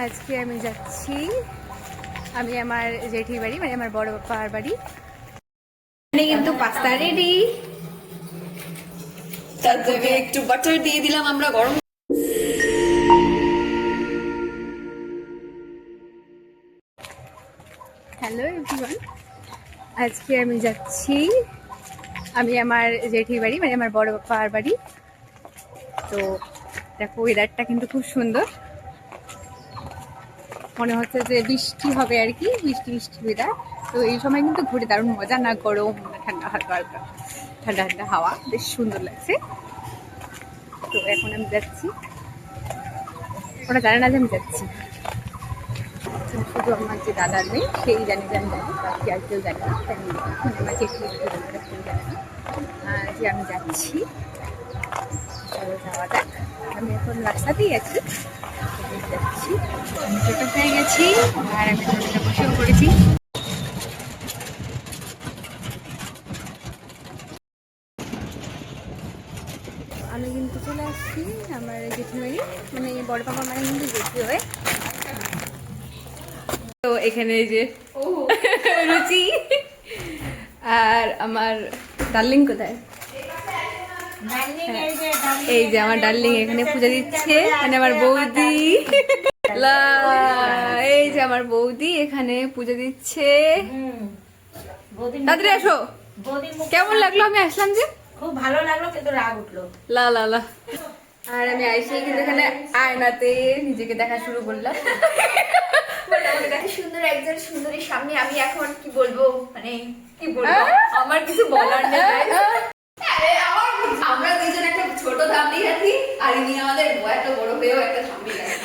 আজকে আমি যাচ্ছি, আমি আমার জেঠির বাড়ি, মানে আমার বড় বাবার বাড়ি। এখানে কিন্তু পাস্তা রেডি, তার জায়গায় একটু বাটার দিয়ে দিলাম আমরা গরম। হ্যালো এভরিওয়ান, আজকে আমি যাচ্ছি, আমি আমার জেঠির বাড়ি, মানে আমার বড় বাবার বাড়ি। তো দেখো ওয়েদারটা কিন্তু খুব সুন্দর, মনে হচ্ছে যে বৃষ্টি হবে আর কি, বৃষ্টি বৃষ্টি ওয়েদার। তো এই সময় কিন্তু ঘুরে দারুণ মজা, না গরম না ঠান্ডা, হালকা হালকা ঠান্ডা ঠান্ডা হাওয়া, বেশ সুন্দর লাগছে। তো এখন আমি যাচ্ছি, ওরা জানে না যে আমি যাচ্ছি, শুধু আমার যে দাদার মেয়ে সেই জানে যে আমি জানি, বাকি আর কেউ জানে না। মানে আমার যে কেউ জানে না যে আমি যাচ্ছি। চলো যাওয়া যাক, আমি এখন রাস্তাতেই আছি, যাচ্ছি। আমি টোটো পেয়ে গেছি আর আমি টোটোটা বসেও পড়েছি। আমি কিন্তু চলে আসছি আমার জেঠি বাড়ি, মানে বড় বাবা মানে কিন্তু জেঠি হয়। তো এখানে এই যে রুচি আর আমার ডার্লিং কোথায়? এই যে আমার ডার্লিং এখানে পূজা দিচ্ছে, মানে আমার বৌদি। এই যে আমার বৌদি এখানে পূজা দিচ্ছে। তাড়াতাড়ি আসো। কেমন লাগলো আমি আসলাম যে? খুব ভালো লাগলো, কিন্তু রাগ উঠলো। লা লা লা। আর আমি আইসি কিন্তু এখানে আয়নাতে নিজেকে দেখা শুরু করলাম। সুন্দর একজন সুন্দরীর সামনে আমি এখন কি বলবো, মানে কি বলবো, আমার কিছু বলার নেই। আমরা দুজন একটা ছোট ধামড়ি আছি, আর ইনি আমাদের এত বড় হয়েও একটা ধামড়ি আছে।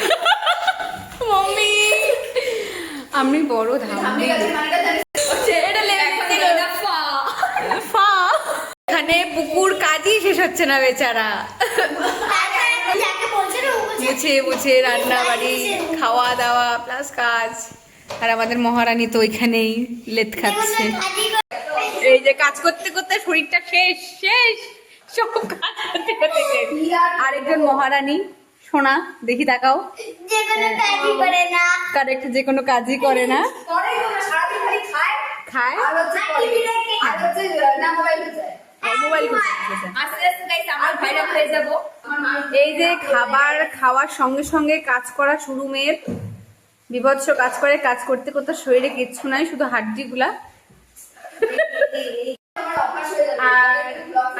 মাম্মি আমি বড় ধামড়ি গাছের মানেটা জানিস? এটা এখানে পুকুর কাজই শেষ হচ্ছে না বেচারা, মুছে মুছে রান্না বাড়ি, খাওয়া দাওয়া প্লাস কাজ। আর আমাদের মহারানী তো ওইখানেই লেট খাচ্ছে। এই যে কাজ করতে করতে শরীরটা শেষ শেষ, সব কাজ করতে করতে শেষ। আরেকজন মহারানী সোনা, দেখি তাকাও, কারেক্ট, যে কোনো কাজই করে না, খায় মোবাইল। এই যে খাবার খাওয়ার সঙ্গে সঙ্গে কাজ করা শুরু, মেয়ের বিভৎস কাজ করে, কাজ করতে করতে শরীরে কিচ্ছু নাই, শুধু হাড্ডি গুলা। আর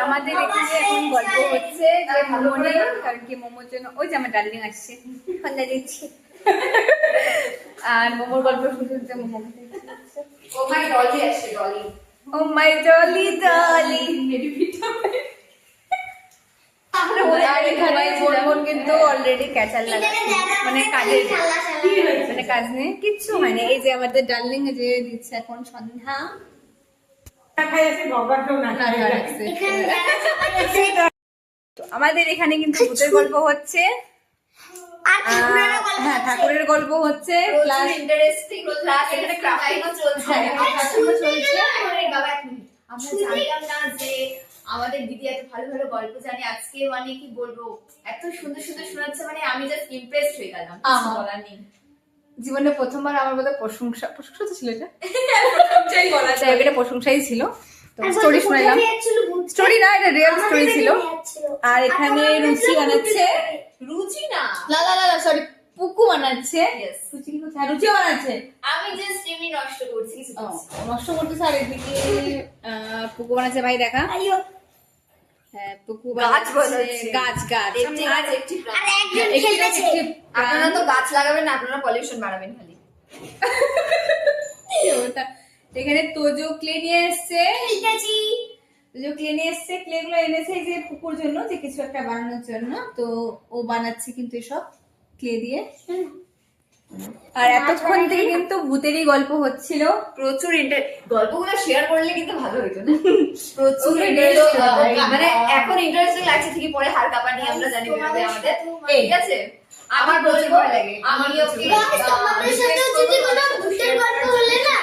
আমাদের এখানে এখন গল্প হচ্ছে যে মোমো নেই, কারণ কি মোমোর জন্য ওই যে আমার ডার্লিং আসছে, সন্ধ্যা দিচ্ছি। আর মোমোর গল্প শুনতে হচ্ছে, মোমো ও মাই ডলি আসছে, ডলি। ও মাই ডলি ডলি। কিন্তু অলরেডি ক্যাচাল লাগাচ্ছে, মানে কাজের, মানে কাজ নেই, কিচ্ছু হয়নি। এই যে আমাদের ডার্লিং যে দিচ্ছে এখন সন্ধ্যা। আমাদের এখানে কিন্তু ভূতের গল্প হচ্ছে, হ্যাঁ ঠাকুরের গল্প হচ্ছে, প্লাস ইন্টারেস্টিং ক্লাস, এখানে ক্রাফটিংও চলছে। আমরা জানতাম না যে আমাদের দিদি এত ভালো ভালো গল্প জানে। আজকে মানে কি বলবো, এত সুন্দর সুন্দর শোনাচ্ছে, মানে আমি জাস্ট ইমপ্রেসড হয়ে গেলাম, কিছু বলার নেই। জীবনে প্রথমবার আমার বোধহয় প্রশংসা তো ছিল, এটা প্রশংসাই বলা যায়, এটা প্রশংসাই ছিল। তো স্টোরি শোনালাম, স্টোরি না, এটা রিয়েল স্টোরি ছিল। আর এখানে রুচি বানাচ্ছে, রুচি না লা লা লা সরি, পুকু বানাচ্ছে। রুচি কি কোথায়? রুচিও বানাচ্ছে। আমি জাস্ট এমনি নষ্ট করছি, কিছু নষ্ট করতেছে। আর এদিকে পুকু বানাচ্ছে, ভাই দেখা। হ্যাঁ পুকু বানাচ্ছে, গাছ গাছ আপনারা তো গাছ লাগাবেন না, আপনারা পলিউশন বাড়াবেন খালি। এখানে তোজো ক্লে নিয়ে এসছে, তোজো ক্লে নিয়ে এসছে, ক্লে গুলো এনেছে এই যে পুকুর জন্য, যে কিছু একটা বানানোর জন্য। তো ও বানাচ্ছে কিন্তু এসব ক্লে দিয়ে। আর এতক্ষণ থেকে কিন্তু ভূতেরই গল্প হচ্ছিল, প্রচুর গল্পগুলো শেয়ার করলে কিন্তু ভালো হতো না? প্রচুর মানে এখন ইন্টারেস্টিং লাগছে ঠিকই, পরে হার কাপা নিয়ে আমরা জানি বেরোবে আমাদের, ঠিক আছে? আমার প্রচুর ভয় লাগে, আমি ওকে তোমাদের সাথে যদি কোনো ভূতের গল্প হলে না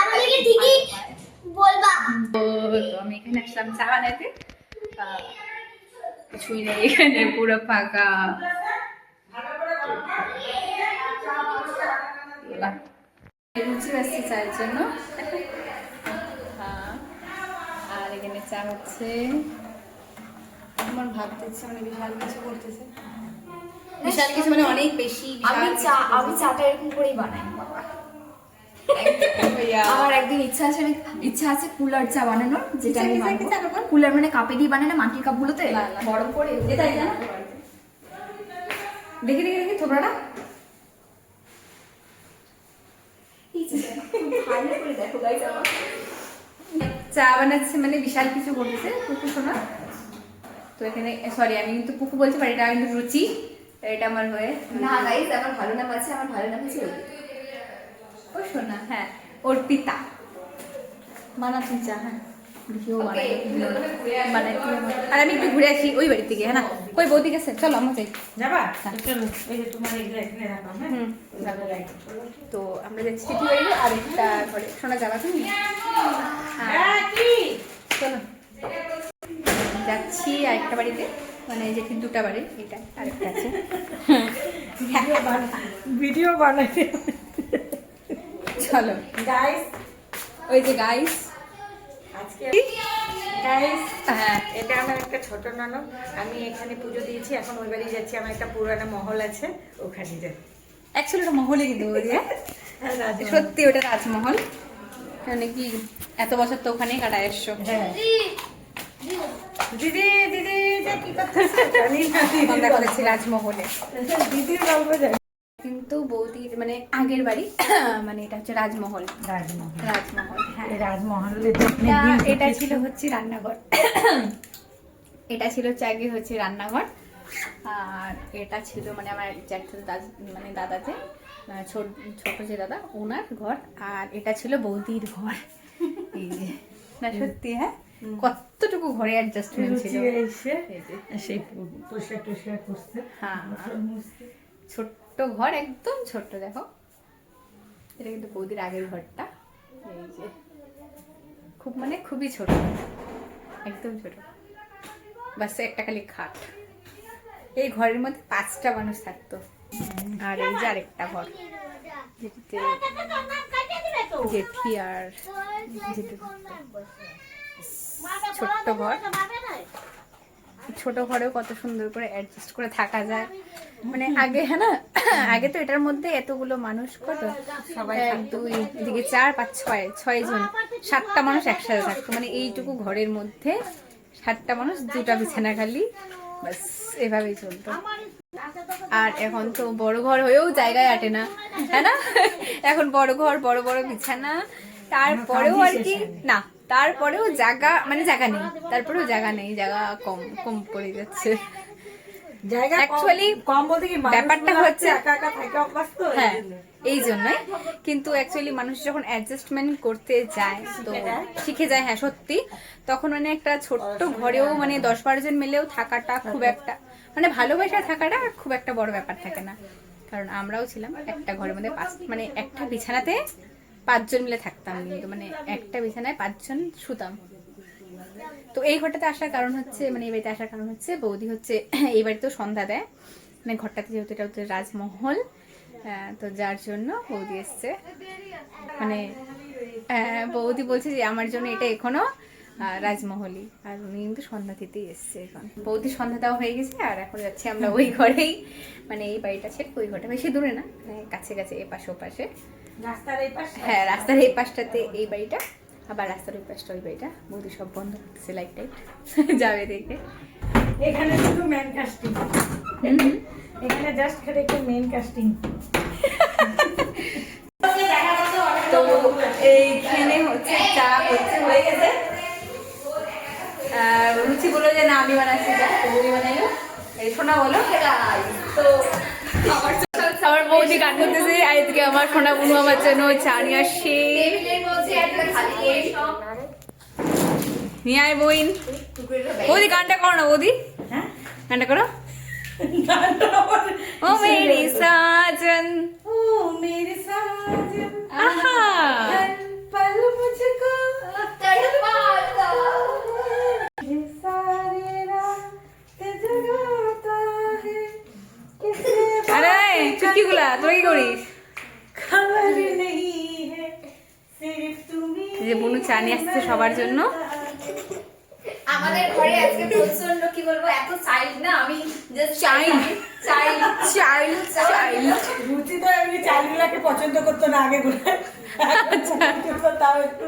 আমাকে ঠিকই বলবা। তো আমি এখানে আসলাম চা বানাতে, কিছুই নেই এখানে, পুরো ফাঁকা। বাহ, লুচি আসছে চায়ের জন্য। হ্যাঁ, আর এখানে চা হচ্ছে। আমার ভাবতে ইচ্ছে মানে বিশাল কিছু করতেছে, বিশাল কিছু মানে অনেক বেশি। আমি চাটা এরকম করেই বানাই বাবা। আমার একদিন ইচ্ছা আছে কুলার চা বানানোর, যেটা আমি কুলার মানে কাপে দিয়ে বানায় না, মাটির কাপগুলোতে গরম করে এটাই জানো। দেখি দেখি দেখি থোবড়াটা। ভালো করে দেখো গাইস আমার। চা বানাচ্ছে মানে বিশাল কিছু করতেছে পুকু শোনা। তো এখানে সরি, আমি কিন্তু পুকু বলতে পারি, এটা কিন্তু রুচি, এটা আমার হয়ে না গাইস, আমার ভালো নাম আছে, আমার ভালো নাম আছে ও শোনা। হ্যাঁ, অর্পিতা বানাচ্ছি চা। হ্যাঁ, ভিডিও বানাই বানাই। আর আমি একটু ঘুরে আসি ওই বাড়ি থেকে। হ্যাঁ না, কই বৌদি গেছে, চলো আমরা যাই। যাবা? চলো, এই যে তোমার এগুলো এখানে রাখো, হ্যাঁ? হুম, তো আমরা যাচ্ছি চিঠি বাড়ি আর একটা ঘরে। শোনা যাবা তুমি? হ্যাঁ, কি? চলো যাচ্ছি আরেকটা বাড়িতে, মানে যেটি দুটা বাড়ি, এটা আরেকটা আছে। ভিডিও বানাই। চলো গাইস, ওই যে গাইস, আজকে গাইস, হ্যাঁ এটা আমার একটা ছোট ননদ। আমি এখানে পুজো দিয়েছি, এখন ওই বাড়ি যাচ্ছি। আমার একটা পুরানো মহল আছে, ওখানে যাচ্ছি। অ্যাকচুয়ালি ওটা মহলই কিন্তু বৌদি, হ্যাঁ? সত্যি ওটা রাজমহল। মানে কি এত বছর তো ওখানেই কাটায় এসছো। হ্যাঁ। দিদি দিদি এটা কি করতেছে? জানি না দিদি আমরা করেছি রাজমহলে, দিদির গল্প জানি। কিন্তু বৌদির মানে আগের বাড়ি মানে এটা হচ্ছে রাজমহল। রাজমহল, রাজমহল, হ্যাঁ। এই রাজমহলে এটা ছিল হচ্ছে রান্নাঘর। এটা ছিল হচ্ছে আগে হচ্ছে রান্নাঘর, আর এটা ছিল মানে আমার মানে দাদা যে ছোট যে দাদা ওনার ঘর, আর এটা ছিল বৌদির ঘর। এই যে না সত্যি, হ্যাঁ, কতটুকু ঘরে অ্যাডজাস্টমেন্ট ছিল। এসে সেই পোশাক টোশাক করছে। হ্যাঁ, ছোট্ট ঘর, একদম ছোট্ট। দেখো এটা কিন্তু বৌদির আগের ঘরটা। এই যে খুব মানে খুবই ছোট, একদম ছোট, বাস একটা খালি খাট। এই ঘরের মধ্যে 5টা মানুষ থাকতো। আর এই যে আরেকটা ঘর, যেটিতে জেঠি আর জেঠি থাকতো। ছোট্ট ঘর, ছোট ঘরেও কত সুন্দর করে অ্যাডজাস্ট করে থাকা যায়। মানে আগে, হ্যাঁ না, আগে তো এটার মধ্যে এতগুলো মানুষ, কত সবাই 1 2 এদিকে 4 5 6 জন, 7টা মানুষ একসাথে থাকতো। মানে এইটুকু ঘরের মধ্যে 7টা মানুষ, 2টা বিছানা খালি, বাস এভাবেই চলতো। আর এখন তো বড় ঘর হয়েও জায়গায় আটে না, হ্যাঁ না? এখন বড় ঘর, বড় বড় বিছানা, তারপরেও আর কি না, তারপরেও জায়গা মানে জায়গা নেই, তারপরেও জায়গা নেই, জায়গা কম কম পড়ে যাচ্ছে। জায়গা অ্যাকচুয়ালি কম বলতে কি, ব্যাপারটা হচ্ছে একা একা থাকা অভ্যাস তো। হ্যাঁ, এই জন্যই। কিন্তু অ্যাকচুয়ালি মানুষ যখন অ্যাডজাস্টমেন্ট করতে যায় তো শিখে যায়, হ্যাঁ সত্যি, তখন মানে একটা ছোট্ট ঘরেও মানে 10-12 জন মিলেও থাকাটা খুব একটা মানে ভালোবাসা থাকাটা খুব একটা বড় ব্যাপার থাকে না। কারণ আমরাও ছিলাম একটা ঘরের মধ্যে মানে একটা বিছানাতে 5 জন মিলে থাকতাম, কিন্তু মানে একটা বিছানায় 5 জন শুতাম। তো এই ঘরটাতে আসার কারণ হচ্ছে, মানে এই বাড়িতে আসার কারণ হচ্ছে বৌদি হচ্ছে এই বাড়িতেও সন্ধ্যা দেয়, মানে ঘরটাতে যেহেতু এটা হচ্ছে রাজমহল, তো যার জন্য বৌদি এসছে। মানে বৌদি বলছে যে আমার জন্য এটা এখনো রাজমহলই, আর উনি কিন্তু সন্ধ্যা দিতেই এসছে। এখন বৌদি সন্ধ্যা দেওয়া হয়ে গেছে, আর এখন যাচ্ছি আমরা ওই ঘরেই, মানে এই বাড়িটা ছেড়ে ওই ঘরটা, বেশি দূরে না, কাছে কাছে এপাশে ওপাশে। রাস্তার এই পাশে, হ্যাঁ, রাস্তার এই পাশটাতে এই বাড়িটা, আবার রাস্তার ওই পাশটা ওই বাড়িটা। বৌদি সব বন্ধ করতেছে, লাইট টাইট যাবে দেখে। এখানে শুধু মেন কাস্টিং, এখানে জাস্ট খালি একটা মেন কাস্টিং। তো এইখানে হচ্ছে চা হচ্ছে হয়ে গেছে, রুচি বললো যে না আমি বানাচ্ছি চা, তো বৌদি বানাইলো। এই সোনা বলো, তো আমার বৌদি গান করতেছে, আর এদিকে আমার সোনা বুনু আমার জন্য চা নিয়ে আসছে। নিয়ে আয় বইন, বৌদি গানটা করো না, বৌদি গানটা করো। ও মেরি সাজন, ও মেরে সাজন, আহা पल मुझको ये सारे रात जगाता है किसे আরে চুটকিগুলা তোরা কি করিস? खबर চা নিয়ে আসছে সবার জন্য। আমাদের ঘরে আজকে প্রচন্ড কি বলবো এত চাইল্ড না আমি জাস্ট Child. রুচি তো এমনি চাইল্ডগুলাকে পছন্দ করতো না আগে গুলো, তাও একটু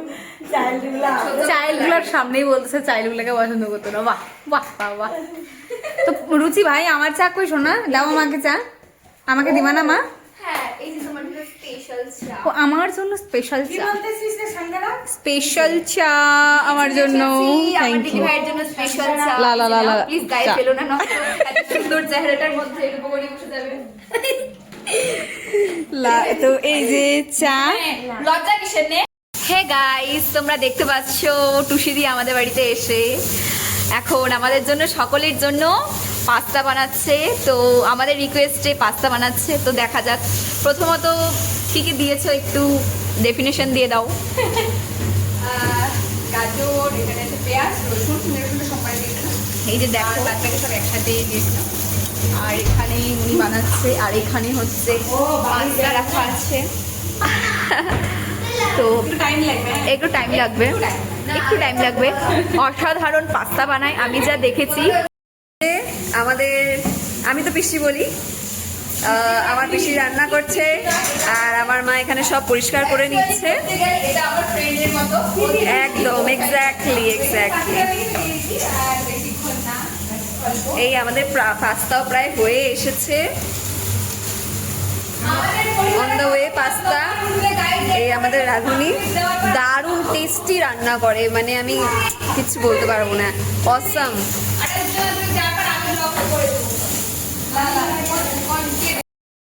চাইল্ডগুলা চাইল্ডগুলোর সামনেই বলতেছে চাইল্ডগুলোকে পছন্দ করতো না। বাহ বাহ বাহ বাহ। তো রুচি ভাই আমার চা কই শোনা, দাও আমাকে চা, আমাকে দিবা না মা? হ্যাঁ এই যে তোমার জন্য স্পেশাল চা ও আমার জন্য স্পেশাল কি চা, বলতেছিস রে সঙ্গনা? স্পেশাল চা আমার জন্য। আমার থ্যাংক দিদি ইউ। ভাইয়ের জন্য স্পেশাল চা লা লা লা লা। প্লিজ গায়ে চা। ফেলো না নষ্ট এত সুন্দর চেহারাটার মধ্যে এরকম করে বসে যাবে তো এই যে চা। লজ্জা কিসের নে হে গাইস তোমরা দেখতে পাচ্ছো টুসিদি আমাদের বাড়িতে এসে এখন আমাদের জন্য সকলের জন্য পাস্তা বানাচ্ছে। তো আমাদের রিকোয়েস্টে পাস্তা বানাচ্ছে, তো দেখা যাক প্রথমত কী কী দিয়েছো একটু ডেফিনেশন দিয়ে দাও। গাজর, এখানে আছে পেঁয়াজ, রসুন, রসুনটা সোমবারে দিয়েছিলাম, এই যে দেখো বাচ্চাকে সব একসাথে দিয়েছিলাম। আর এখানে উনি বানাচ্ছে, আর এখানে হচ্ছে পাস্তা রাখা আছে। তো একটু টাইম লাগবে, একটু টাইম লাগবে। অসাধারণ পাস্তা বানায় আমি যা দেখেছি। আমাদের আমি তো পিসি বলি, আমার পিসি রান্না করছে আর আমার মা এখানে সব পরিষ্কার করে নিচ্ছে। একদম এক্স্যাক্টলি এক্স্যাক্টলি। এই আমাদের পাস্তাও প্রায় হয়ে এসেছে, অন দ্য ওয়ে পাস্তা। এই আমাদের রাঁধুনি দারুণ টেস্টি রান্না করে, মানে আমি কিছু বলতে পারবো না, অসাম।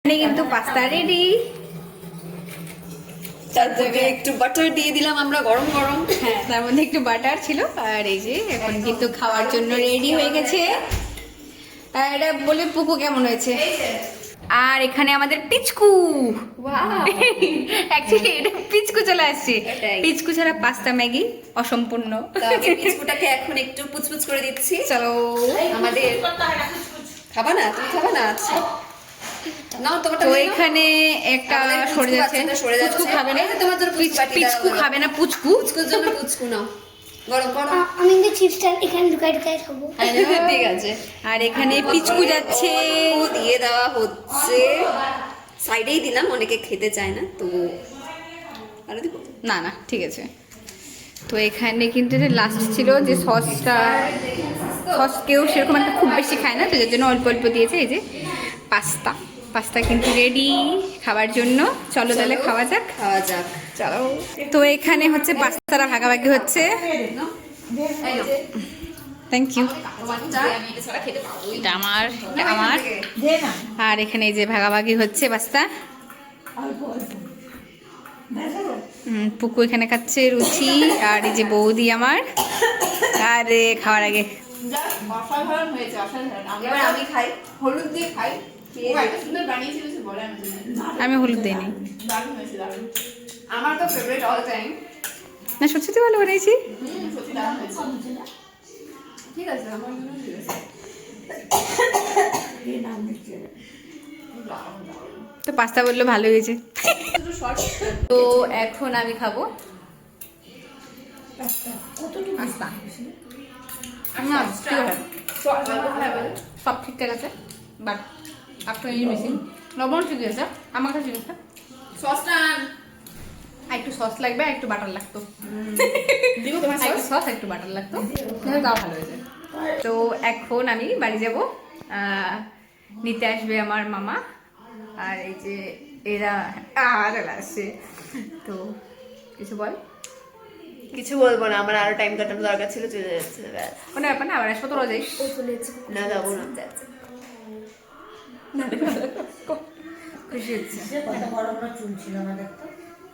এখানে কিন্তু পাস্তা রেডি। তারপরে একটু বাটার দিয়ে দিলাম আমরা গরম গরম। হ্যাঁ, তার মধ্যে একটু বাটার ছিল। আর এই যে এখন কিন্তু খাওয়ার জন্য রেডি হয়ে গেছে। আর এটা বলে পুকু কেমন হয়েছে। আর এখানে আমাদের পিচকু, অ্যাকচুয়ালি এটা পিচকু চলে আসছে। এটাই। পিচকু ছাড়া পাস্তা ম্যাগি অসম্পূর্ণ। বিস্কুটটাকে এখন একটু পুচপুচ করে দিচ্ছি। চলো আমাদের খাবা না, তুমি খাবা না? আচ্ছা নাও তোমারটা তো নিয়ে নাও। এখানে একটা আমাদের পুচকু সরে যাচ্ছে, বাচ্চাটা সরে যাচ্ছে। পুচকু খাবে না, এই যে তোমার জন্য পুচকু বাটি পিচকু দাও, খাবে না, পুচকু। পুচকুর জন্য পুচকু নাও, গরম গরম। আমি কিন্তু চিপসটা এখানে ঢুকাই ঢুকাই খাবো। ঠিক আছে, আর এখানে পিচকু যাচ্ছে। ও দিয়ে দেওয়া হচ্ছে, সাইডেই দিলাম, অনেকে খেতে চায় না তো আরো দিব। না না ঠিক আছে। তো এখানে কিন্তু লাস্ট ছিল যে সসটা, সস কেউ সেরকম একটা খুব বেশি খায় না, তো যার জন্য অল্প অল্প দিয়েছে। এই যে পাস্তা, পাস্তা কিন্তু রেডি খাবার জন্য। চলো তাহলে খাওয়া যাক। খাওয়া যাক। চলো। তো এখানে হচ্ছে পাস্তাটা ভাগাভাগি হচ্ছে। Thank you. আমি এটা ছাড়া খেতে পারবোই না। এটা আমার, এটা আমার। দে না আর এখানে এই যে ভাগাভাগি হচ্ছে পাস্তা। অল্প অল্প পুকু এখানে খাচ্ছে, রুচি আর এই যে বৌদি আমার। আর খাওয়ার আগে অসাধারণ হয়েছে, অসাধারণ। এবার আমি খাই, হলুদ দিয়ে খাই। সুন্দর বানিয়েছিল সে বলার মতো না। আমি হলুদ দিইনি। দারুণ হয়েছে, দারুণ। আমার তো ফেভারিট অল টাইম। না সত্যি ভালো বানিয়েছি। সত্যি দারুণ হয়েছে। ঠিক আছে, আমার জন্য ঠিক আছে। তো পাস্তা বললো ভালো হয়েছে। তো এখন আমি খাবো পাস্তা। না, ঠিক আছে। সব ঠিকঠাক আছে, বাট আফটার ইউ মিসিং লবণ ঠিক আছে আমার কাছে। জিনিসটা সসটা আর একটু সস লাগবে, আর একটু বাটার লাগতো। দিব তোমার একটু সস। সস একটু বাটার লাগতো, তাহলে তাও ভালো হয়েছে। তো এখন আমি বাড়ি যাব, নিতে আসবে আমার মামা। আর এই যে এরা চলে আসছে। তো কিছু বল। কিছু বলবো না, আমার আরো টাইম কাটানো দরকার ছিল, চলে যাচ্ছে। ব্যাস। কোনো ব্যাপার না, আবার আসবো, তোরা যাইস। না যাবো না। খুশি হচ্ছে। কত বড় বড় চুল ছিল আমাদের তো।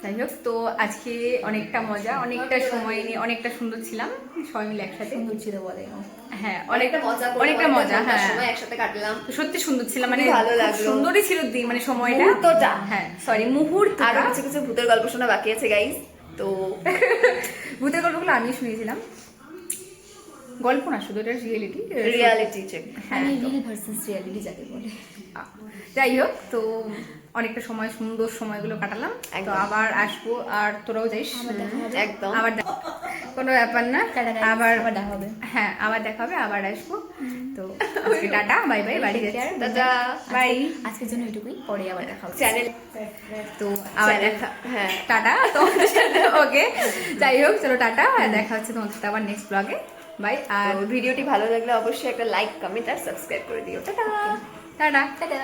যাই হোক, তো আজকে অনেকটা মজা, অনেকটা সময় নিয়ে অনেকটা সুন্দর ছিলাম সবাই মিলে একসাথে। ছিল বলে হ্যাঁ অনেকটা মজা করে, অনেকটা মজা। হ্যাঁ সময় একসাথে কাটলাম। তো সত্যি সুন্দর ছিল, মানে ভালো খুব লাগলো। সুন্দরই ছিল মানে সময়টা। মুহূর্তটা। হ্যাঁ সরি, মুহূর্ত। আরো কিছু কিছু ভূতের গল্প শোনা বাকি আছে গাইস, তো ভূতের গল্পগুলো আমি শুনেছিলাম, গল্প না শুধু, এটা রিয়েলিটি। Reality check. হ্যাঁ রিয়েল ভার্সেস রিয়ালিটি যাকে বলে। যাই হোক, তো অনেকটা সময় সুন্দর সময়গুলো কাটালাম। তো একদম। আবার আসবো, আর তোরাও যাইস। একদম। আবার কোনো ব্যাপার না, আবার দেখা হবে। হ্যাঁ আবার দেখা হবে, আবার আসবো। তো আজকে টাটা, বাই বাই, বাড়ি যাচ্ছি, দাদা বাই। আজকের জন্য এটুকুই, পরে আবার দেখা হবে। চ্যানেল তো আবার দেখা, হ্যাঁ টাটা তোমাদের সাথে। ওকে, যাই হোক, চলো টাটা, দেখা হচ্ছে তোমাদের সাথে আবার নেক্সট ব্লগে। বাই। আর ভিডিওটি ভালো লাগলে অবশ্যই একটা লাইক, কমেন্ট আর সাবস্ক্রাইব করে দিও। টাটা। টাটা। টাটা।